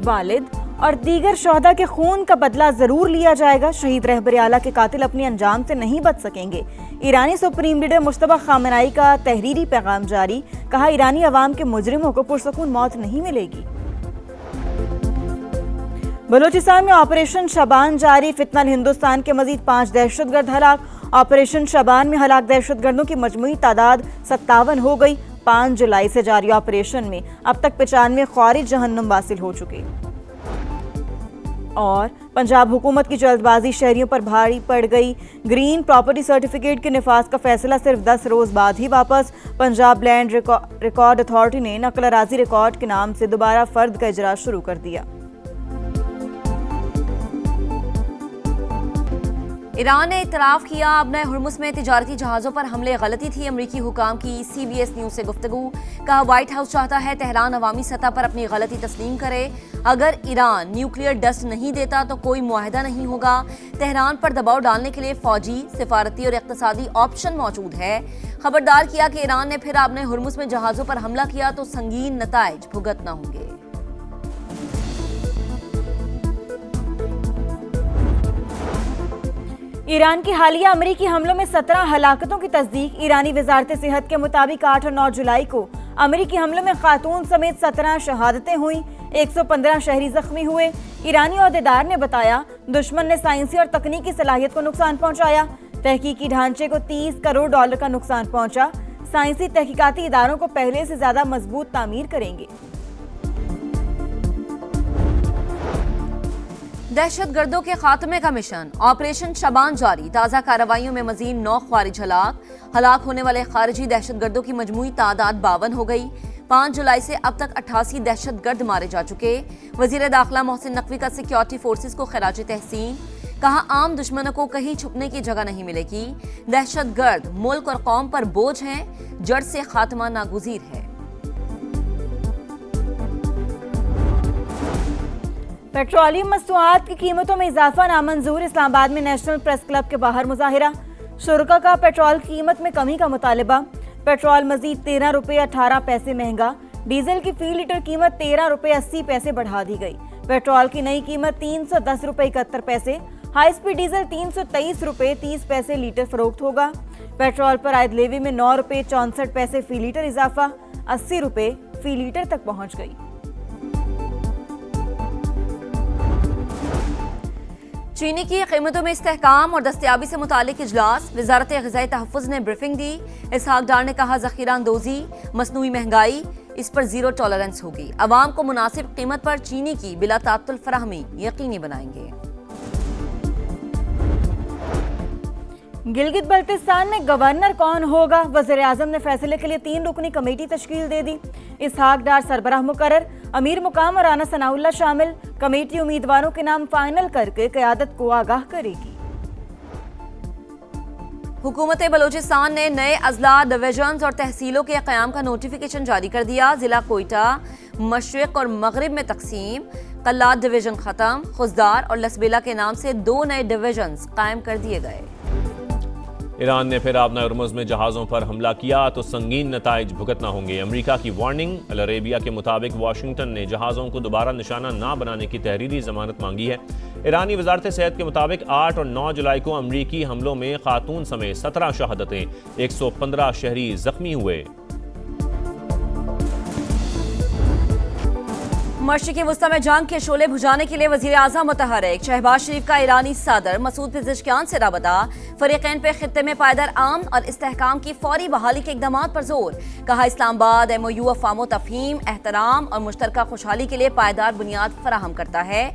वालिद और दीगर शोहदा के खून का बदला जरूर लिया जाएगा। शहीद रहबर आला के कातिल अपने अंजाम से नहीं बच सकेंगे। ईरानी सुप्रीम लीडर मुश्तबा खामेनेई का तहरीरी पैगाम जारी, कहा ईरानी अवाम के मुजरिमों को पुरसकून मौत नहीं मिलेगी। बलूचिस्तान में ऑपरेशन शबान जारी, फितनल हिंदुस्तान के मजीद 5 दहशतगर्द हलाक। ऑपरेशन शबान में हलाक दहशतगर्दों की मजमूई तादाद 57 हो गई। 5 जुलाई से जारी ऑपरेशन में अब तक 95 ख्वारिज जहन्नुम वासिल हो चुके। और पंजाब हुकूमत की जल्दबाजी शहरियों पर भारी पड़ गई। ग्रीन प्रॉपर्टी सर्टिफिकेट के निफाज का फैसला सिर्फ 10 रोज बाद ही वापस। पंजाब लैंड रिकॉर्ड अथॉरिटी ने नकल अराजी रिकॉर्ड के नाम से दोबारा फर्द का इजरा शुरू कर दिया। ईरान ने इतराफ़ किया अपने हुर्मुज़ में तिजारती जहाज़ों पर हमले गलती थी। अमरीकी हुकाम की CBS न्यूज़ से गुफ्तगू, कहा व्हाइट हाउस चाहता है तेहरान अवामी सतह पर अपनी गलती तस्लीम करे। अगर ईरान न्यूक्लियर डस्ट नहीं देता तो कोई मुआहदा नहीं होगा। तेहरान पर दबाव डालने के लिए फौजी, सिफारती और इक़्तिसादी ऑप्शन मौजूद है। खबरदार किया कि ईरान ने फिर अपने हुर्मुज़ में जहाज़ों पर हमला किया तो संगीन नताइज भुगतना होंगे। ईरान के हालिया अमरीकी हमलों में 17 हलाकतों की तस्दीक। ईरानी वजारत सेहत के मुताबिक 8 और 9 जुलाई को अमरीकी हमलों में खातून समेत 17 शहादतें हुई, 115 शहरी जख्मी हुए। ईरानी अहदेदार ने बताया दुश्मन ने साइंसी और तकनीकी सलाहियत को नुकसान पहुंचाया। तहकीकी ढांचे को $30 करोड़ का नुकसान पहुंचा। साइंसी तहकीकाती इदारों को पहले से ज्यादा मजबूत तामीर करेंगे। दहशतगर्दों के खात्मे का मिशन ऑपरेशन शबान जारी। ताज़ा कार्रवाइयों में मजीद 9 ख्वारिज हलाक होने वाले खारजी दहशतगर्दों की मजमूई तादाद 52 हो गई। 5 जुलाई से अब तक 88 दहशतगर्द मारे जा चुके। वजीर दाखिला मोहसिन नकवी का सिक्योरिटी फोर्सेस को खराज तहसीन, कहा आम दुश्मनों को कहीं छुपने की जगह नहीं मिलेगी। दहशतगर्द मुल्क और कौम पर बोझ हैं, जड़ से खात्मा नागुज़ीर है। पेट्रोलियम मस्तूआत की कीमतों में इजाफा नामंजूर। इस्लामाबाद में नेशनल प्रेस क्लब के बाहर मुजाहिरा। शुरका का पेट्रोल कीमत में कमी का मुतालबा। पेट्रोल मजीद ₹13.18 महंगा। डीजल की फी लीटर कीमत ₹13.80 बढ़ा दी गई। पेट्रोल की नई कीमत ₹310.71। हाई स्पीड डीजल ₹323.30 लीटर फरोख्त होगा। पेट्रोल पर आयद लेवी में ₹9.64 फी लीटर इजाफा, ₹80 फी लीटर तक पहुंच गई। चीनी की कीमतों में इस्तेहकाम और दस्तयाबी से मुतालिक इजलास। वजारत ग़िज़ाई तहफ़्फ़ुज़ ने ब्रीफिंग दी। इसहाक डार ने कहा ज़ख़ीरा अंदोज़ी, मसनूई महंगाई, इस पर ज़ीरो टॉलरेंस होगी। अवाम को मुनासिब कीमत पर चीनी की बिला तात्तुल फराहमी यकीनी बनाएंगे। गिलगित बल्तिस्तान में गवर्नर कौन होगा? वज़ीर आज़म ने फैसले के लिए 3 रुकनी कमेटी तश्कील दे दी। इसहाक डार सरबराह मुकर्रर, अमीर मुकाम और राना सनाउल्लाह शामिल। कमेटी उम्मीदवारों के नाम फाइनल करके क़यादत को आगाह करेगी। हुकूमत बलूचिस्तान ने नए अजला, डिवीजन्स और तहसीलों के क़याम का नोटिफिकेशन जारी कर दिया। जिला कोयटा मशरिक और मगरिब में तकसीम। कल्लात डिवीजन खत्म। खुजदार और लसबेला के नाम से 2 नए डिवीजन्स कायम कर दिए गए। ईरान ने फिर अपना हुर्मुज़ में जहाज़ों पर हमला किया तो संगीन नताइज भुगतना होंगे। अमेरिका की वार्निंग। अल अरेबिया के मुताबिक वाशिंगटन ने जहाज़ों को दोबारा निशाना ना बनाने की तहरीरी ज़मानत मांगी है। ईरानी वजारत सेहत के मुताबिक 8 और 9 जुलाई को अमरीकी हमलों में खातून समेत 17 शहादतें, 115 शहरी जख्मी हुए। मशरिक़ी वस्ता में जंग के शोले बुझाने के लिए वज़ीर आज़म मुतहर्रिक। शहबाज शरीफ का ईरानी सदर मसूद पेज़ेशकियान से राबता। फ़रीक़ैन पे खित्ते में पायदार अमन और इस्तेहकाम की फौरी बहाली के इक़दामात पर जोर। कहा इस्लामाबाद MOU अफ़ाम तफ़हीम, एहतराम और मुश्तरका खुशहाली के लिए पायदार बुनियाद फराहम करता है।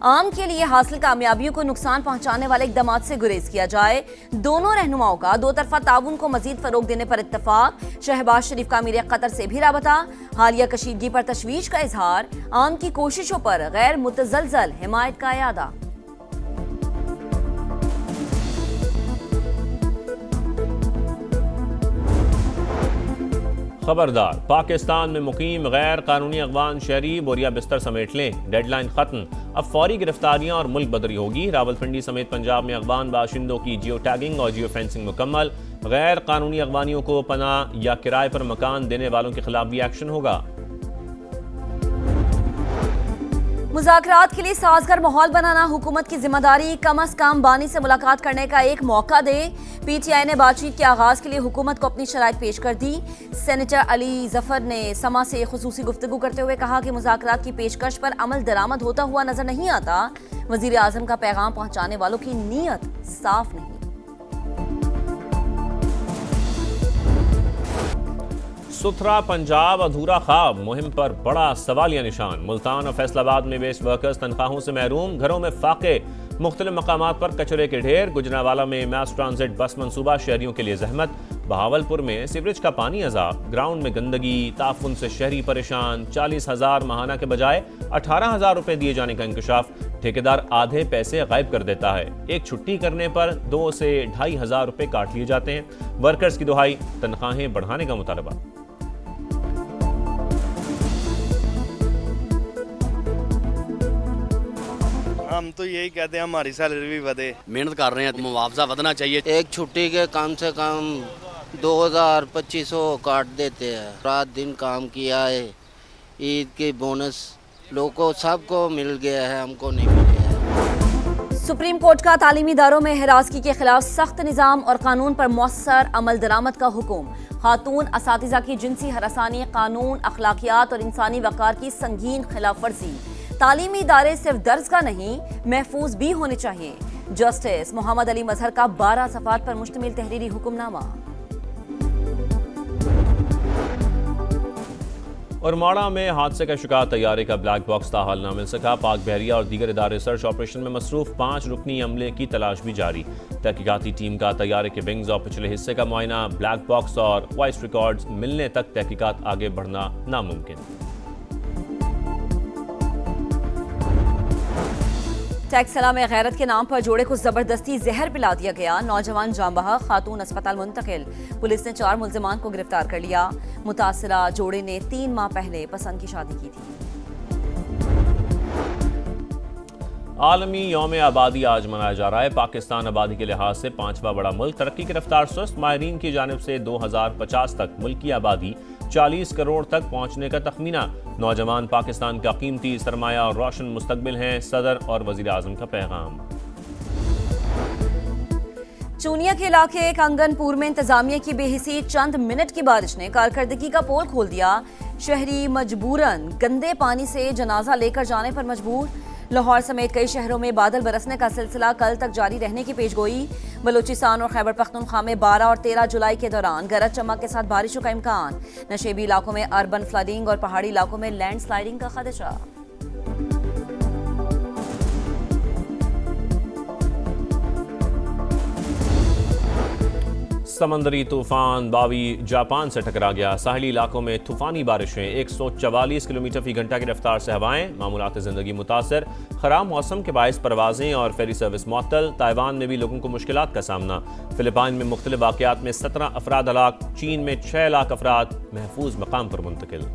आम के लिए हासिल कामयाबियों को नुकसान पहुंचाने वाले इक़दामात से गुरेज किया जाए। दोनों रहनुमाओं का 2 तरफ़ा ताउन को मजीद फ़रोग देने पर इत्तफ़ाक। शहबाज शरीफ का अमीर कतर से भी राबता। हालिया कशीदगी पर तशवीश का इजहार। आम की कोशिशों पर गैर मुतज़लज़ल हिमायत का इयादा। खबरदार, पाकिस्तान में मुकीम गैर कानूनी अगवान शहरी बोरिया बिस्तर समेट लें। डेडलाइन खत्म। अब फौरी गिरफ्तारियां और मुल्क बदरी होगी। रावलपिंडी समेत पंजाब में अगवान बाशिंदों की जियो टैगिंग और जियो फेंसिंग मुकम्मल। गैर कानूनी अगवानियों को पनाह या किराए पर मकान देने वालों के खिलाफ भी एक्शन होगा। मुज़ाकरात के लिए साजगार माहौल बनाना हुकूमत की जिम्मेदारी, कम अज कम बानी से मुलाकात करने का एक मौका दे। PTI ने बातचीत के आगाज के लिए हुकूमत को अपनी शराइत पेश कर दी। सेनेटर अली जफर ने समा से खुसूसी गुफ्तगू करते हुए कहा कि मुज़ाकरात की पेशकश पर अमल दरामद होता हुआ नजर नहीं आता। वजीर आजम का पैगाम पहुंचाने वालों की नीयत साफ नहीं। सुथरा पंजाब अधूरा ख्वाब मुहिम पर बड़ा सवालिया निशान। मुल्तान और फैसलाबाद में बेस्ट वर्कर्स तनख्वाहों से महरूम, घरों में फाके, मुख्तलिफ मकामात पर कचरे के ढेर। गुजरांवाला में मास ट्रांजिट बस मंसूबा, शहरियों के लिए जहमत। बहावलपुर में सीवरेज का पानी अजाब, ग्राउंड में गंदगी, ताफुन से शहरी परेशान। 40,000 माहाना के बजाय 18,000 रुपए दिए जाने का इंकशाफ। ठेकेदार आधे पैसे गायब कर देता है। एक छुट्टी करने पर 2 से 2,500 रुपए काट लिए जाते हैं। वर्कर्स की दुहाई, तनख्वाहें बढ़ाने का मुतालबा। हम तो यही कहते हैं हमारी सैलरी भी बढ़े। मेहनत कर रहे हैं, मुआवजा बढ़ना चाहिए। एक छुट्टी के कम से कम 2,000-2,500 काट देते हैं। रात दिन काम किया है, ईद की बोनस लोगों सबको मिल गया है, हमको नहीं मिल गया है। सुप्रीम कोर्ट का तालीमी इदारों में हिरासगी के खिलाफ सख्त निज़ाम और कानून पर मौसर अमल दरामद का हुक्म। खातून असातिज़ा की जिनसी हरासानी कानून, अखलाकियात और इंसानी वक़ार की संगीन खिलाफ वर्जी। तालीमी इदारे सिर्फ दर्ज का नहीं, महफूज भी होने चाहिए। जस्टिस मोहम्मद अली मजहर का 12 सफ़ात पर मुश्तमिल तहरीरी हुक्मनामा। और माड़ा में हादसे का शिकार तैयारे का ब्लैक बॉक्स ताहाल ना मिल सका। पाक बहरिया और दीगर इदारे सर्च ऑपरेशन में मसरूफ। 5 रुकनी अमले की तलाश भी जारी। तहकीकाती टीम का तैयारे के विंग्स और पिछले हिस्से का मुआयना। ब्लैक बॉक्स और वॉइस रिकॉर्ड्स मिलने तक तहकीकात आगे बढ़ना नामुमकिन। टैक्सला में गैरत के नाम पर जोड़े को जबरदस्ती जहर पिला दिया गया। नौजवान जांबहा, खातून अस्पताल मुंतकिल। पुलिस ने 4 मुल्जिमान को गिरफ्तार कर लिया। मुतासिरा जोड़े ने 3 माह पहले पसंद की शादी की थी। आलमी यौम आबादी आज मनाया जा रहा है। पाकिस्तान आबादी के लिहाज से 5वां बड़ा मुल्क। तरक्की की रफ्तार सुस्त। माहिरीन की जानिब से 2050 तक मुल्क की आबादी 40 करोड़ तक पहुंचने का तखमीना। नौजवान पाकिस्तान का कीमती सरमाया और रोशन मुस्तकबिल हैं। सदर और वजीर आजम का पैगाम। चूनिया के इलाके कंगनपुर में इंतजामिया की बेहिसी चंद मिनट की बारिश ने कारकर्दगी का पोल खोल दिया। शहरी मजबूरन गंदे पानी से जनाजा लेकर जाने पर मजबूर। लाहौर समेत कई शहरों में बादल बरसने का सिलसिला कल तक जारी रहने की पेशगोई। बलूचिस्तान और खैबर पख्तूनख्वा में 12 और 13 जुलाई के दौरान गरज चमक के साथ बारिशों का इम्कान। नशेबी इलाकों में अर्बन फ्लडिंग और पहाड़ी इलाकों में लैंडस्लाइडिंग का खदशा। समंदरी तूफान बावी जापान से टकरा गया। साहिली इलाकों में तूफानी बारिशें, 144 किलोमीटर फी घंटा की रफ्तार से हवाएं। मामूलात ज़िंदगी मुतासर। खराब मौसम के बायस परवाजें और फेरी सर्विस मुअत्तल। ताइवान में भी लोगों को मुश्किलात का सामना। फिलिपाइन में मुख्तलिफ वाक़यात में 17 अफराद हलाक। चीन में 6 लाख अफराद महफूज मकाम पर मुंतकिल।